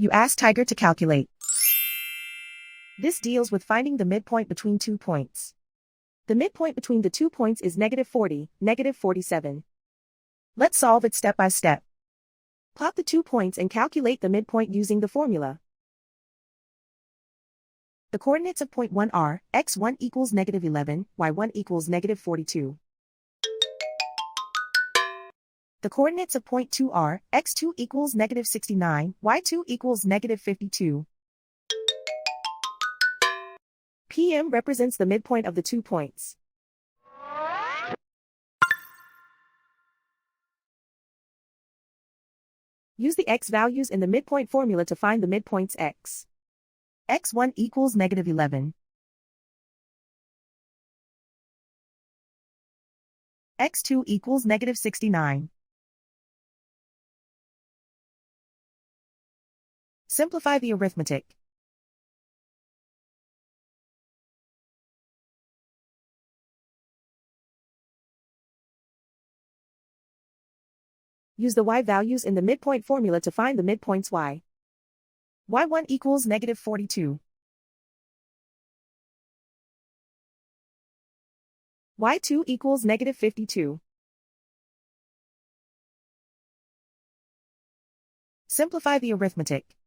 You ask Tiger to calculate. This deals with finding the midpoint between 2 points. The midpoint between the 2 points is -40, -47. Let's solve it step by step. Plot the 2 points and calculate the midpoint using the formula. The coordinates of point 1 are, x1 equals -11, y1 equals -42. The coordinates of point 2 are, x2 equals -69, y2 equals -52. PM represents the midpoint of the 2 points. Use the x values in the midpoint formula to find the midpoints x. x1 equals -11. x2 equals -69. Simplify the arithmetic. Use the y values in the midpoint formula to find the midpoints y. y1 equals -42. y2 equals -52. Simplify the arithmetic.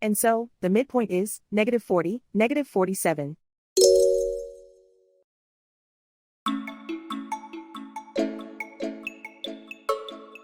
And so, the midpoint is -40, -47.